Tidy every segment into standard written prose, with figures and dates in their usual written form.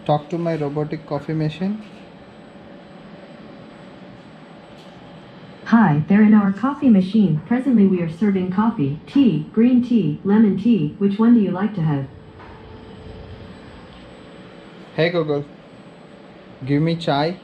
Talk to my robotic coffee machine. Hi, they're in our coffee machine. Presently we are serving coffee, tea, green tea, lemon tea. Which one do you like to have? Hey Google, give me chai.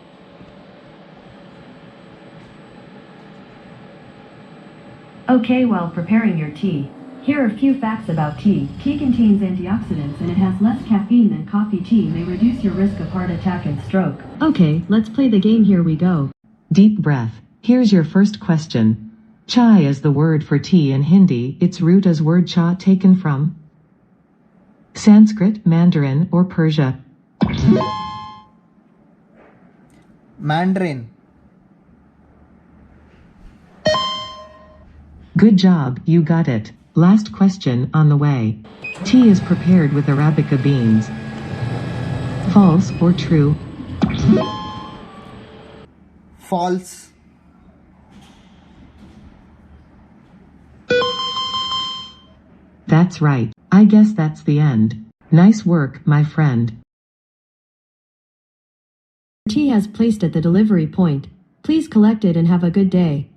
Okay, while preparing your tea, here are a few facts about tea. Tea contains antioxidants and it has less caffeine than coffee. Tea may reduce your risk of heart attack and stroke. Okay, let's play the game. Here we go. Deep breath. Here's your first question. Chai is the word for tea in Hindi. Its root is word cha, taken from Sanskrit, Mandarin, or Persia. Mandarin. Good job, you got it. Last question on the way. Tea is prepared with Arabica beans. False or true? False. That's right. I guess that's the end. Nice work, my friend. Tea has placed at the delivery point. Please collect it and have a good day.